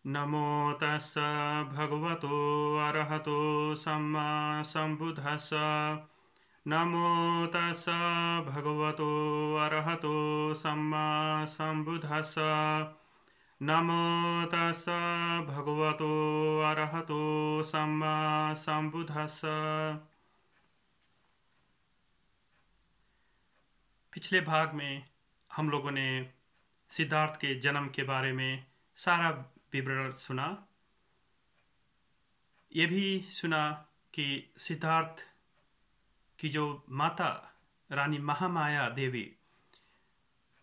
नमो तस्स भगवतो अरहतो सम्मा सम्बुद्धस्स। नमो तस्स भगवतो अरहतो सम्मा सम्बुद्धस्स। नमो तस्स भगवतो अरहतो सम्मा सम्बुद्धस्स। पिछले भाग में हम लोगों ने सिद्धार्थ के जन्म के बारे में सारा विवरण सुना। ये भी सुना कि सिद्धार्थ की जो माता रानी महामाया देवी,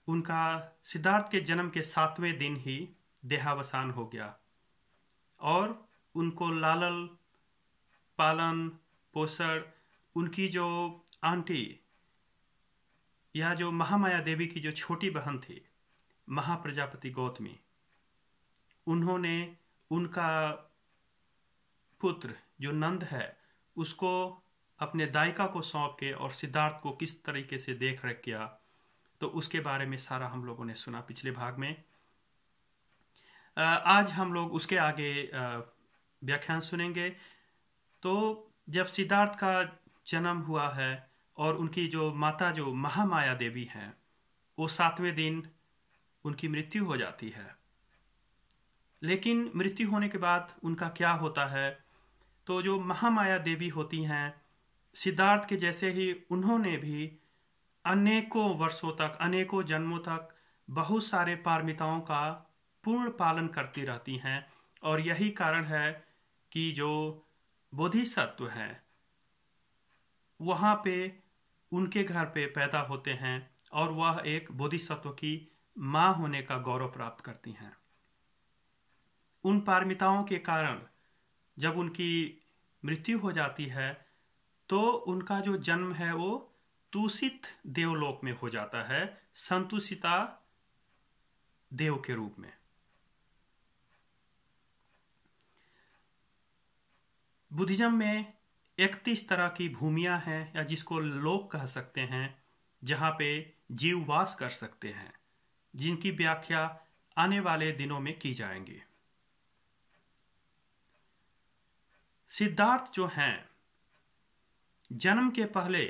उनका सिद्धार्थ के जन्म के 7वें दिन ही देहावसान हो गया और उनको लालन पालन पोषण उनकी जो आंटी या जो महामाया देवी की जो छोटी बहन थी महाप्रजापति गौतमी, उन्होंने उनका पुत्र जो नंद है उसको अपने दायका को सौंप के और सिद्धार्थ को किस तरीके से देख रेख किया, तो उसके बारे में सारा हम लोगों ने सुना पिछले भाग में। आज हम लोग उसके आगे व्याख्यान सुनेंगे। तो जब सिद्धार्थ का जन्म हुआ है और उनकी जो माता जो महामाया देवी हैं, वो 7वें दिन उनकी मृत्यु हो जाती है। लेकिन मृत्यु होने के बाद उनका क्या होता है, तो जो महामाया देवी होती हैं, सिद्धार्थ के जैसे ही उन्होंने भी अनेकों वर्षों तक, अनेकों जन्मों तक बहुत सारे पारमिताओं का पूर्ण पालन करती रहती हैं। और यही कारण है कि जो बोधिसत्व हैं वहाँ पे उनके घर पे पैदा होते हैं और वह एक बोधिसत्व की माँ होने का गौरव प्राप्त करती हैं। उन पारमिताओं के कारण जब उनकी मृत्यु हो जाती है तो उनका जो जन्म है वो तुषित देवलोक में हो जाता है, संतुषिता देव के रूप में। बुद्धिज्म में 31 तरह की भूमियां हैं या जिसको लोक कह सकते हैं, जहां पे जीव वास कर सकते हैं, जिनकी व्याख्या आने वाले दिनों में की जाएंगी। सिद्धार्थ जो हैं, जन्म के पहले,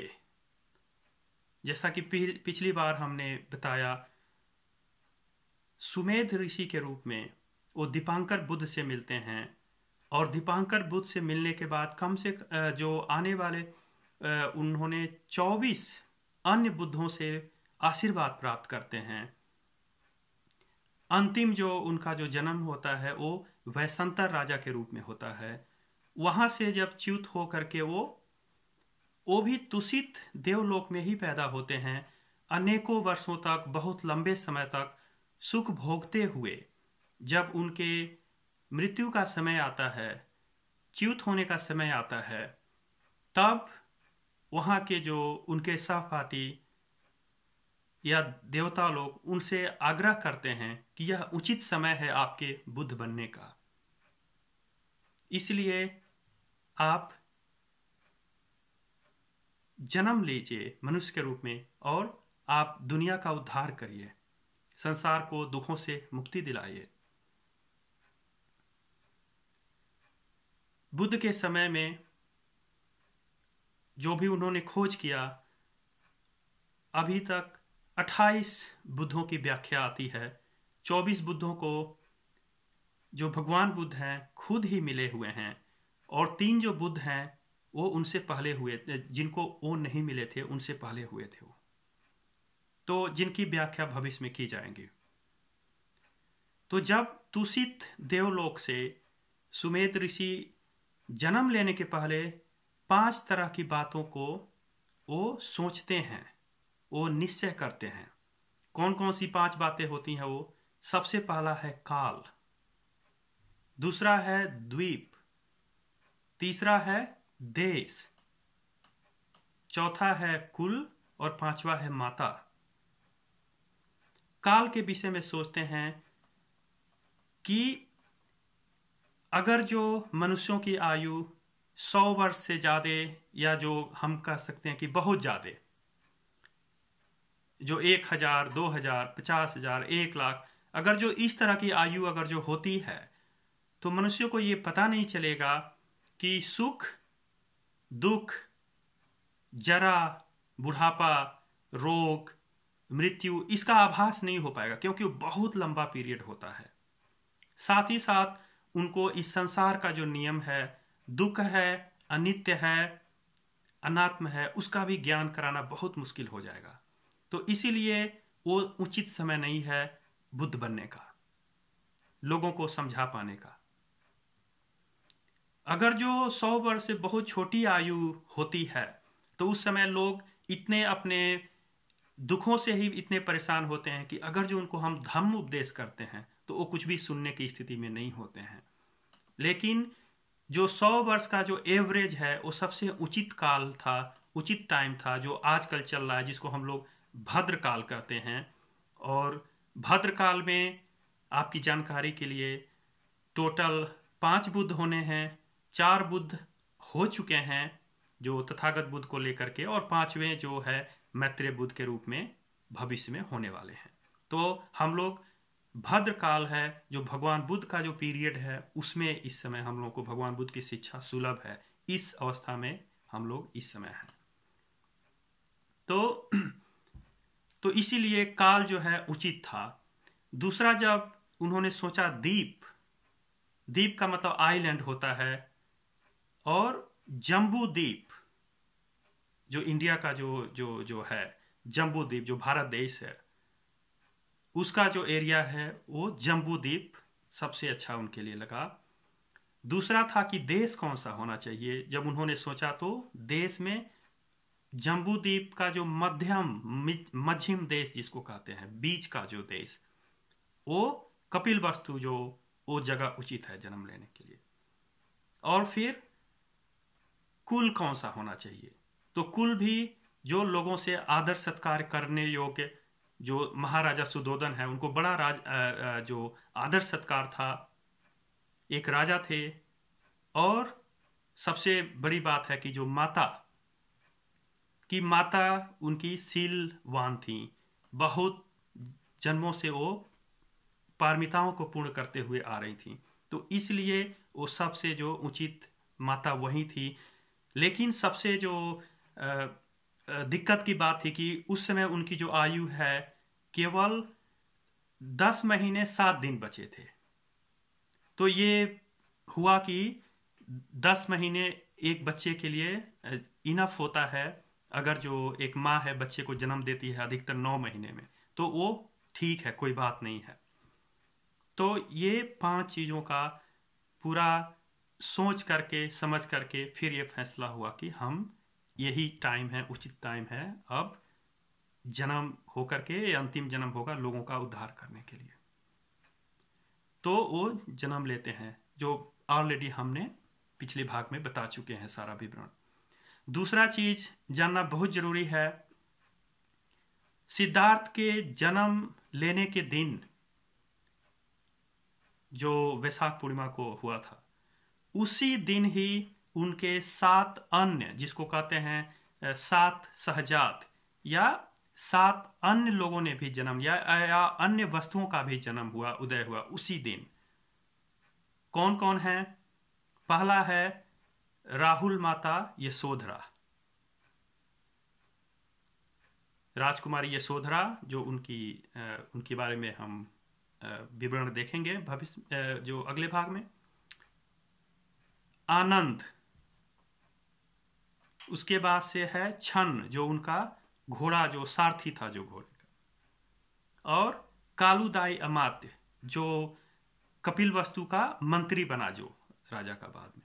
जैसा कि पिछली बार हमने बताया, सुमेध ऋषि के रूप में वो दीपांकर बुद्ध से मिलते हैं और दीपांकर बुद्ध से मिलने के बाद कम से जो आने वाले उन्होंने 24 अन्य बुद्धों से आशीर्वाद प्राप्त करते हैं। अंतिम जो उनका जो जन्म होता है वो वैशंतर राजा के रूप में होता है। वहां से जब च्युत हो करके वो भी तुषित देवलोक में ही पैदा होते हैं। अनेकों वर्षों तक, बहुत लंबे समय तक सुख भोगते हुए जब उनके मृत्यु का समय आता है, च्युत होने का समय आता है, तब वहाँ के जो उनके सहपाठी या देवता लोग उनसे आग्रह करते हैं कि यह उचित समय है आपके बुद्ध बनने का, इसलिए आप जन्म लीजिए मनुष्य के रूप में और आप दुनिया का उद्धार करिए, संसार को दुखों से मुक्ति दिलाइए। बुद्ध के समय में जो भी उन्होंने खोज किया, अभी तक 28 बुद्धों की व्याख्या आती है। 24 बुद्धों को जो भगवान बुद्ध हैं खुद ही मिले हुए हैं और 3 जो बुद्ध हैं वो उनसे पहले हुए, जिनको वो नहीं मिले थे उनसे पहले हुए थे वो, तो जिनकी व्याख्या भविष्य में की जाएंगी। तो जब तुषित देवलोक से सुमेध ऋषि जन्म लेने के पहले 5 तरह की बातों को वो सोचते हैं, वो निश्चय करते हैं। कौन कौन सी 5 बातें होती हैं वो? सबसे पहला है काल, दूसरा है द्वीप, तीसरा है देश, चौथा है कुल और 5वां है माता। काल के विषय में सोचते हैं कि अगर जो मनुष्यों की आयु 100 वर्ष से ज्यादा, या जो हम कह सकते हैं कि बहुत ज्यादा, जो 1000, 2000, 50,000, 1 लाख, अगर जो इस तरह की आयु अगर जो होती है, तो मनुष्य को ये पता नहीं चलेगा कि सुख, दुख, जरा, बुढ़ापा, रोग, मृत्यु, इसका आभास नहीं हो पाएगा, क्योंकि वो बहुत लंबा पीरियड होता है। साथ ही साथ उनको इस संसार का जो नियम है, दुख है, अनित्य है, अनात्म है, उसका भी ज्ञान कराना बहुत मुश्किल हो जाएगा। तो इसीलिए वो उचित समय नहीं है बुद्ध बनने का, लोगों को समझा पाने का। अगर जो 100 वर्ष से बहुत छोटी आयु होती है तो उस समय लोग इतने अपने दुखों से ही इतने परेशान होते हैं कि अगर जो उनको हम धम्म उपदेश करते हैं तो वो कुछ भी सुनने की स्थिति में नहीं होते हैं। लेकिन जो 100 वर्ष का जो एवरेज है वो सबसे उचित काल था, उचित टाइम था, जो आजकल चल रहा है, जिसको हम लोग भद्रकाल कहते हैं। और भद्रकाल में आपकी जानकारी के लिए टोटल 5 बुद्ध होने हैं। 4 बुद्ध हो चुके हैं जो तथागत बुद्ध को लेकर के, और 5वें जो है मैत्रेय बुद्ध के रूप में भविष्य में होने वाले हैं। तो हम लोग भद्रकाल है, जो भगवान बुद्ध का जो पीरियड है, उसमें इस समय हम लोग को भगवान बुद्ध की शिक्षा सुलभ है। इस अवस्था में हम लोग इस समय हैं। तो इसीलिए काल जो है उचित था। दूसरा, जब उन्होंने सोचा द्वीप का मतलब आइलैंड होता है, और जम्बू द्वीप जो इंडिया का जो है, जम्बू द्वीप जो भारत देश है, उसका जो एरिया है वो जम्बू द्वीप सबसे अच्छा उनके लिए लगा। दूसरा था कि देश कौन सा होना चाहिए। जब उन्होंने सोचा तो देश में जम्बू द्वीप का जो मध्यम देश जिसको कहते हैं, बीच का जो देश, वो कपिलवस्तु जो वो जगह उचित है जन्म लेने के लिए। और फिर कुल कौन सा होना चाहिए, तो कुल भी जो लोगों से आदर सत्कार करने योग्य, जो महाराजा सुधोधन है उनको बड़ा जो आदर सत्कार था, एक राजा थे। और सबसे बड़ी बात है कि जो माता उनकी शीलवान थी, बहुत जन्मों से वो पारमिताओं को पूर्ण करते हुए आ रही थी, तो इसलिए वो सबसे जो उचित माता वही थी। लेकिन सबसे जो दिक्कत की बात थी कि उस समय उनकी जो आयु है केवल 10 महीने 7 दिन बचे थे। तो ये हुआ कि 10 महीने एक बच्चे के लिए इनफ होता है। अगर जो एक माँ है बच्चे को जन्म देती है अधिकतर 9 महीने में, तो वो ठीक है, कोई बात नहीं है। तो ये 5 चीज़ों का पूरा सोच करके समझ करके फिर ये फैसला हुआ कि हम यही टाइम है, उचित टाइम है अब जन्म होकर के, अंतिम जन्म होगा लोगों का उद्धार करने के लिए। तो वो जन्म लेते हैं, जो ऑलरेडी हमने पिछले भाग में बता चुके हैं सारा विवरण। दूसरा चीज जानना बहुत जरूरी है, सिद्धार्थ के जन्म लेने के दिन जो वैशाख पूर्णिमा को हुआ था, उसी दिन ही उनके 7 अन्य, जिसको कहते हैं 7 सहजात, या 7 अन्य लोगों ने भी जन्म लिया, या अन्य वस्तुओं का भी जन्म हुआ, उदय हुआ उसी दिन। कौन कौन है? पहला है राहुल माता यशोधरा, राजकुमारी यशोधरा, जो उनके बारे में हम विवरण देखेंगे भविष्य जो अगले भाग में। आनंद, उसके बाद से है छन्न, जो उनका घोड़ा जो सारथी था, जो घोड़े का। और कालुदाई अमात्य, जो कपिलवस्तु का मंत्री बना, जो राजा का बाद में।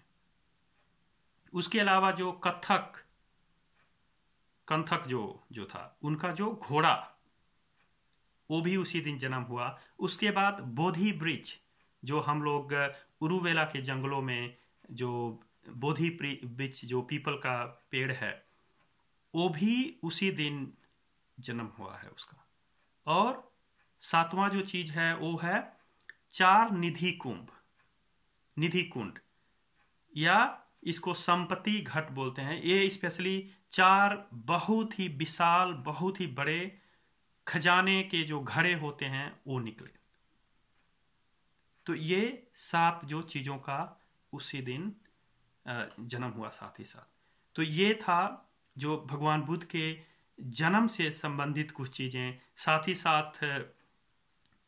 उसके अलावा जो कंथक जो था, उनका जो घोड़ा, वो भी उसी दिन जन्म हुआ। उसके बाद बोधि वृक्ष, जो हम लोग उरुवेला के जंगलों में जो बोधि वृक्ष, जो पीपल का पेड़ है, वो भी उसी दिन जन्म हुआ है उसका। और 7वां जो चीज है वो है 4 निधि कुंड, या इसको संपत्ति घट बोलते हैं। ये स्पेशली 4 बहुत ही विशाल, बहुत ही बड़े खजाने के जो घड़े होते हैं वो निकले। तो ये 7 जो चीज़ों का उसी दिन जन्म हुआ साथ ही साथ। तो ये था जो भगवान बुद्ध के जन्म से संबंधित कुछ चीज़ें। साथ ही साथ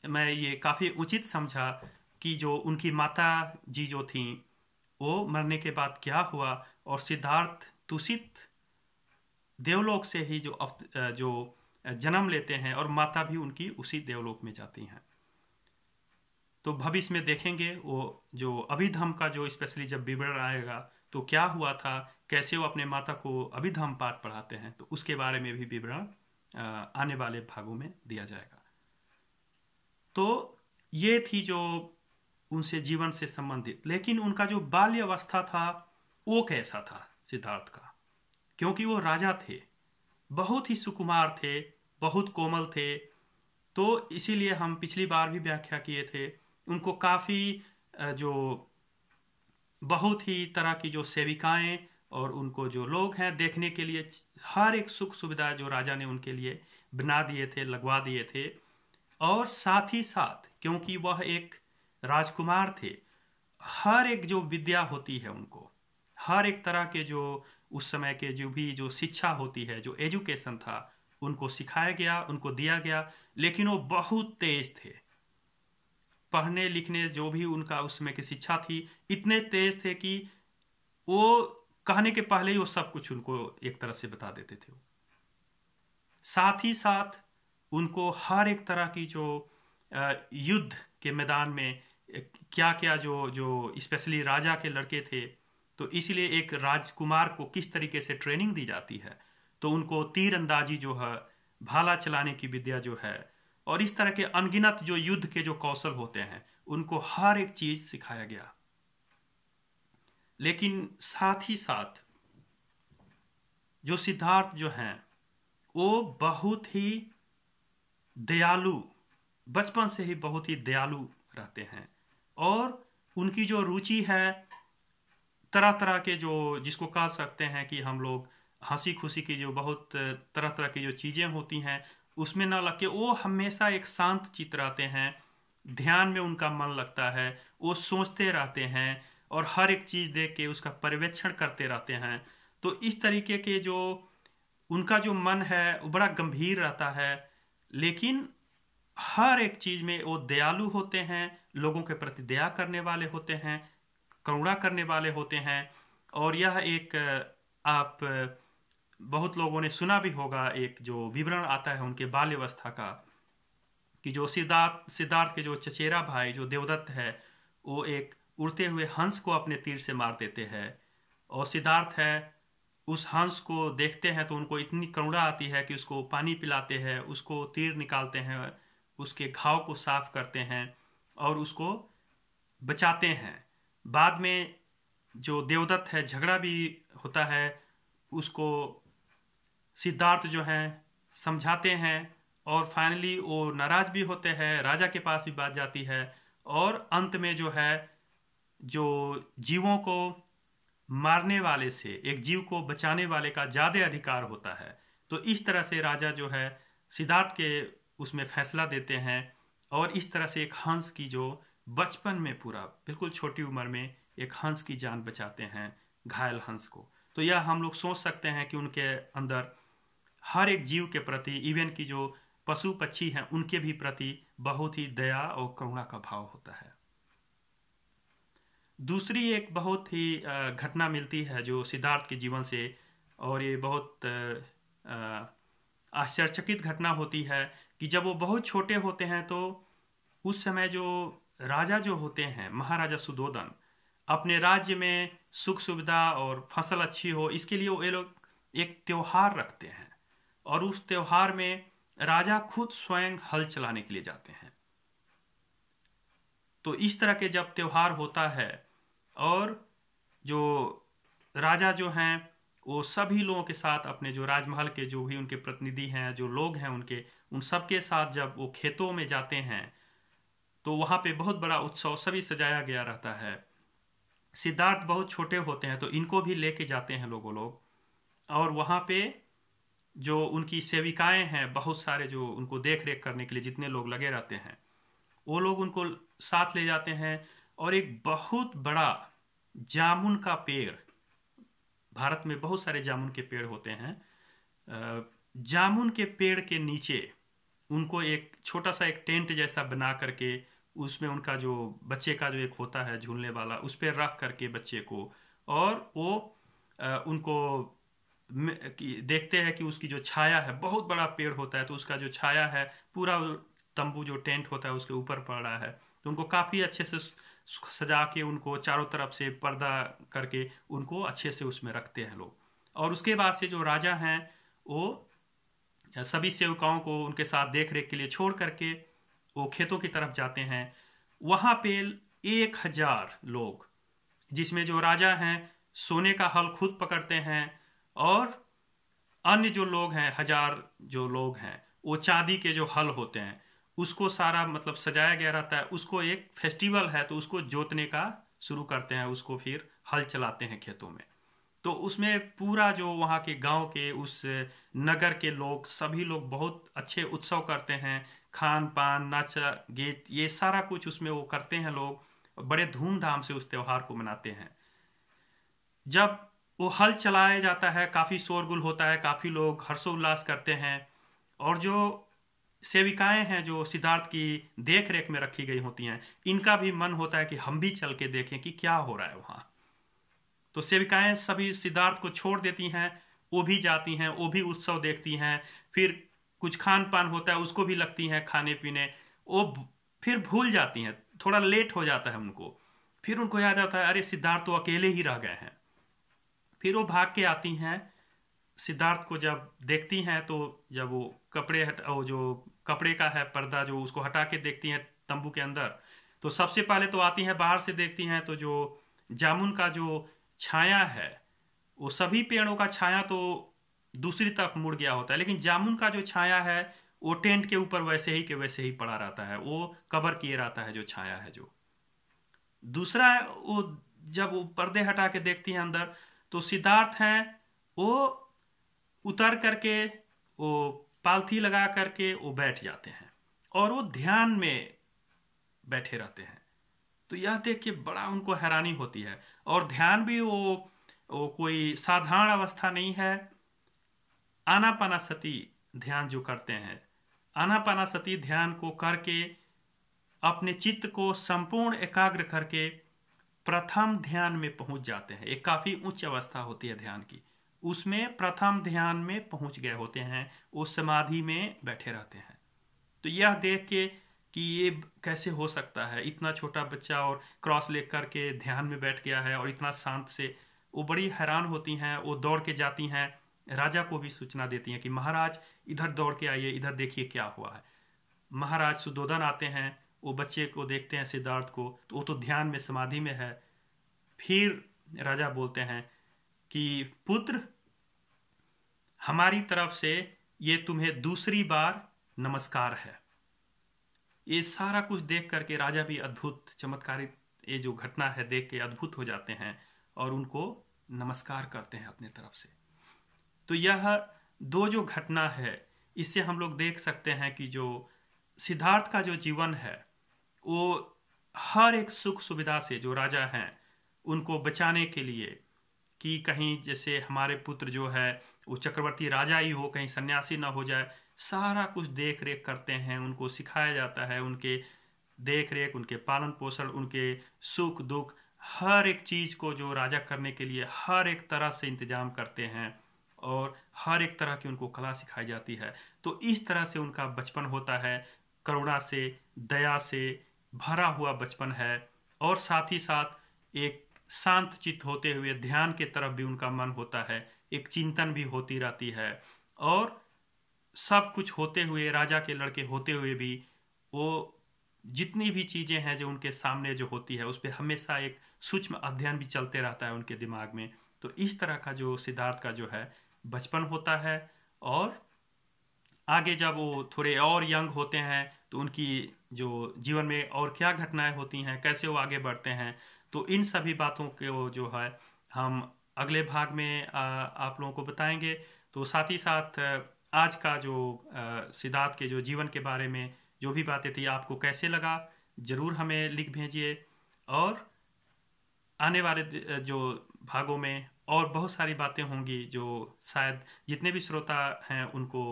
मैं ये काफ़ी उचित समझा कि जो उनकी माता जी जो थी वो मरने के बाद क्या हुआ, और सिद्धार्थ तुसित देवलोक से ही जो जन्म लेते हैं, और माता भी उनकी उसी देवलोक में जाती हैं। तो भविष्य में देखेंगे वो जो अभिधम का जो स्पेशली जब विवरण आएगा तो क्या हुआ था, कैसे वो अपने माता को अभिधम पाठ पढ़ाते हैं, तो उसके बारे में भी विवरण आने वाले भागों में दिया जाएगा। तो ये थी जो उनसे जीवन से संबंधित। लेकिन उनका जो बाल्य अवस्था था वो कैसा था सिद्धार्थ का, क्योंकि वो राजा थे, बहुत ही सुकुमार थे, बहुत कोमल थे। तो इसीलिए हम पिछली बार भी व्याख्या किए थे, उनको काफ़ी जो बहुत ही तरह की जो सेविकाएं और उनको जो लोग हैं देखने के लिए हर एक सुख सुविधा जो राजा ने उनके लिए बना दिए थे, लगवा दिए थे। और साथ ही साथ क्योंकि वह एक राजकुमार थे, हर एक जो विद्या होती है उनको, हर एक तरह के जो उस समय के जो भी जो शिक्षा होती है, जो एजुकेशन था, उनको सिखाया गया, उनको दिया गया। लेकिन वो बहुत तेज थे, पढ़ने लिखने जो भी उनका उस समय की शिक्षा थी, इतने तेज थे कि वो कहने के पहले ही वो सब कुछ उनको एक तरह से बता देते थे। साथ ही साथ उनको हर एक तरह की जो युद्ध के मैदान में क्या क्या जो जो स्पेशली राजा के लड़के थे, तो इसलिए एक राजकुमार को किस तरीके से ट्रेनिंग दी जाती है, तो उनको तीर अंदाजी जो है, भाला चलाने की विद्या जो है, और इस तरह के अनगिनत जो युद्ध के जो कौशल होते हैं, उनको हर एक चीज सिखाया गया। लेकिन साथ ही साथ जो सिद्धार्थ जो हैं वो बहुत ही दयालु, बचपन से ही बहुत ही दयालु रहते हैं। और उनकी जो रुचि है तरह तरह के जो जिसको कह सकते हैं कि हम लोग हंसी खुशी की जो बहुत तरह तरह की जो चीज़ें होती हैं उसमें ना लग के वो हमेशा एक शांत चित्त रहते हैं, ध्यान में उनका मन लगता है, वो सोचते रहते हैं और हर एक चीज़ देख के उसका पर्यवेक्षण करते रहते हैं। तो इस तरीके के जो उनका जो मन है वो बड़ा गंभीर रहता है, लेकिन हर एक चीज में वो दयालु होते हैं, लोगों के प्रति दया करने वाले होते हैं, करुणा करने वाले होते हैं। और यह एक आप बहुत लोगों ने सुना भी होगा, एक जो विवरण आता है उनके बाल्यावस्था का, कि जो सिद्धार्थ सिद्धार्थ के जो चचेरा भाई जो देवदत्त है, वो एक उड़ते हुए हंस को अपने तीर से मार देते हैं। और सिद्धार्थ है उस हंस को देखते हैं तो उनको इतनी करुणा आती है कि उसको पानी पिलाते हैं, उसको तीर निकालते हैं, उसके घाव को साफ करते हैं और उसको बचाते हैं। बाद में जो देवदत्त है झगड़ा भी होता है, उसको सिद्धार्थ जो है समझाते हैं और फाइनली वो नाराज भी होते हैं, राजा के पास भी बात जाती है और अंत में जो है जो जीवों को मारने वाले से एक जीव को बचाने वाले का ज्यादा अधिकार होता है। तो इस तरह से राजा जो है सिद्धार्थ के उसमें फैसला देते हैं और इस तरह से एक हंस की जो बचपन में पूरा बिल्कुल छोटी उम्र में एक हंस की जान बचाते हैं, घायल हंस को। तो यह हम लोग सोच सकते हैं कि उनके अंदर हर एक जीव के प्रति, इवन की जो पशु पक्षी हैं उनके भी प्रति बहुत ही दया और करुणा का भाव होता है। दूसरी एक बहुत ही घटना मिलती है जो सिद्धार्थ के जीवन से, और ये बहुत आश्चर्यचकित घटना होती है कि जब वो बहुत छोटे होते हैं तो उस समय जो राजा जो होते हैं, महाराजा सुधोधन, अपने राज्य में सुख सुविधा और फसल अच्छी हो इसके लिए वो ये लोग एक त्योहार रखते हैं और उस त्योहार में राजा खुद स्वयं हल चलाने के लिए जाते हैं। तो इस तरह के जब त्योहार होता है और जो राजा जो हैं वो सभी लोगों के साथ अपने जो राजमहल के जो भी उनके प्रतिनिधि हैं, जो लोग हैं उनके, उन सबके साथ जब वो खेतों में जाते हैं तो वहाँ पे बहुत बड़ा उत्सव सभी सजाया गया रहता है। सिद्धार्थ बहुत छोटे होते हैं तो इनको भी लेके जाते हैं लोग और वहाँ पे जो उनकी सेविकाएं हैं बहुत सारे जो उनको देख रेख करने के लिए जितने लोग लगे रहते हैं, वो लोग उनको साथ ले जाते हैं और एक बहुत बड़ा जामुन का पेड़, भारत में बहुत सारे जामुन के पेड़ होते हैं, जामुन के पेड़ के नीचे उनको एक छोटा सा एक टेंट जैसा बना करके, उसमें उनका जो बच्चे का जो एक होता है झूलने वाला, उस पर रख करके बच्चे को, और वो उनको देखते हैं कि उसकी जो छाया है, बहुत बड़ा पेड़ होता है तो उसका जो छाया है पूरा तंबू जो टेंट होता है उसके ऊपर पड़ रहा है, तो उनको काफ़ी अच्छे से सजा के उनको चारों तरफ से पर्दा करके उनको अच्छे से उसमें रखते हैं लोग। और उसके बाद से जो राजा हैं वो सभी सेवकाओं को उनके साथ देख रेख के लिए छोड़ करके वो खेतों की तरफ जाते हैं। वहां पे 1,000 लोग, जिसमें जो राजा हैं सोने का हल खुद पकड़ते हैं, और अन्य जो लोग हैं 1,000 जो लोग हैं वो चांदी के जो हल होते हैं उसको सारा मतलब सजाया गया रहता है, उसको एक फेस्टिवल है तो उसको जोतने का शुरू करते हैं, उसको फिर हल चलाते हैं खेतों में। तो उसमें पूरा जो वहाँ के गांव के उस नगर के लोग सभी लोग बहुत अच्छे उत्सव करते हैं, खान पान नाच गीत ये सारा कुछ उसमें वो करते हैं लोग, बड़े धूमधाम से उस त्योहार को मनाते हैं। जब वो हल चलाया जाता है काफ़ी शोरगुल होता है, काफ़ी लोग हर्षोल्लास करते हैं, और जो सेविकाएं हैं जो सिद्धार्थ की देख रेख में रखी गई होती हैं, इनका भी मन होता है कि हम भी चल के देखें कि क्या हो रहा है वहाँ। तो सेविकाएं सभी सिद्धार्थ को छोड़ देती हैं, वो भी जाती हैं, वो भी उत्सव देखती हैं, फिर कुछ खान पान होता है उसको भी लगती हैं खाने पीने, वो फिर भूल जाती हैं, थोड़ा लेट हो जाता है उनको, फिर उनको याद आता है अरे सिद्धार्थ तो अकेले ही रह गए हैं। फिर वो भाग के आती हैं, सिद्धार्थ को जब देखती हैं तो जब वो वो जो कपड़े का है पर्दा जो उसको हटा के देखती हैं तंबू के अंदर, तो सबसे पहले तो आती हैं बाहर से देखती हैं तो जो जामुन का जो छाया है, वो सभी पेड़ों का छाया तो दूसरी तरफ मुड़ गया होता है, लेकिन जामुन का जो छाया है वो टेंट के ऊपर वैसे ही के वैसे ही पड़ा रहता है, वो कवर किए रहता है जो छाया है। जो दूसरा वो जब वो पर्दे हटा के देखती हैं अंदर, तो सिद्धार्थ हैं वो उतर करके वो पालथी लगा करके वो बैठ जाते हैं और वो ध्यान में बैठे रहते हैं। तो यह देख के बड़ा उनको हैरानी होती है, और ध्यान भी वो कोई साधारण अवस्था नहीं है। आनापानासति ध्यान जो करते हैं, आनापानासति ध्यान को करके अपने चित्त को संपूर्ण एकाग्र करके प्रथम ध्यान में पहुंच जाते हैं। एक काफी उच्च अवस्था होती है ध्यान की, उसमें प्रथम ध्यान में पहुंच गए होते हैं, वो समाधि में बैठे रहते हैं। तो यह देख के कि ये कैसे हो सकता है, इतना छोटा बच्चा और क्रॉस लेकर के ध्यान में बैठ गया है और इतना शांत से, वो बड़ी हैरान होती हैं। वो दौड़ के जाती हैं, राजा को भी सूचना देती हैं कि महाराज इधर दौड़ के आइए, इधर देखिए क्या हुआ है। महाराज सुदोधन आते हैं, वो बच्चे को देखते हैं सिद्धार्थ को, तो वो तो ध्यान में समाधि में है। फिर राजा बोलते हैं कि पुत्र, हमारी तरफ से ये तुम्हें दूसरी बार नमस्कार है। ये सारा कुछ देख करके राजा भी अद्भुत चमत्कारित ये जो घटना है देख के अद्भुत हो जाते हैं और उनको नमस्कार करते हैं अपने तरफ से। तो यह दो जो घटना है, इससे हम लोग देख सकते हैं कि जो सिद्धार्थ का जो जीवन है वो हर एक सुख सुविधा से जो राजा हैं उनको बचाने के लिए, कि कहीं जैसे हमारे पुत्र जो है वो चक्रवर्ती राजा ही हो, कहीं सन्यासी ना हो जाए, सारा कुछ देख रेख करते हैं, उनको सिखाया जाता है, उनके देख रेख, उनके पालन पोषण, उनके सुख दुख, हर एक चीज़ को जो राजा करने के लिए हर एक तरह से इंतजाम करते हैं और हर एक तरह की उनको कला सिखाई जाती है। तो इस तरह से उनका बचपन होता है, करुणा से दया से भरा हुआ बचपन है, और साथ ही साथ एक शांत चित्त होते हुए ध्यान के तरफ भी उनका मन होता है, एक चिंतन भी होती रहती है, और सब कुछ होते हुए, राजा के लड़के होते हुए भी वो जितनी भी चीज़ें हैं जो उनके सामने जो होती है उस पर हमेशा एक सूक्ष्म अध्ययन भी चलते रहता है उनके दिमाग में। तो इस तरह का जो सिद्धार्थ का जो है बचपन होता है, और आगे जब वो थोड़े और यंग होते हैं तो उनकी जो जीवन में और क्या घटनाएं होती हैं, कैसे वो आगे बढ़ते हैं, तो इन सभी बातों को जो है हम अगले भाग में आप लोगों को बताएंगे। तो साथ ही साथ आज का जो सिद्धार्थ के जो जीवन के बारे में जो भी बातें थी आपको कैसे लगा, ज़रूर हमें लिख भेजिए। और आने वाले जो भागों में और बहुत सारी बातें होंगी जो शायद जितने भी श्रोता हैं उनको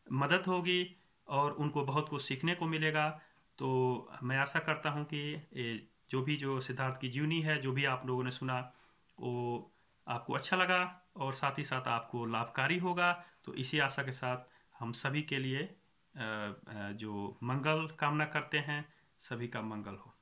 मदद होगी और उनको बहुत कुछ सीखने को मिलेगा। तो मैं आशा करता हूँ कि जो सिद्धार्थ की जीवनी है, जो भी आप लोगों ने सुना, वो आपको अच्छा लगा और साथ ही साथ आपको लाभकारी होगा। तो इसी आशा के साथ हम सभी के लिए जो मंगल कामना करते हैं, सभी का मंगल हो।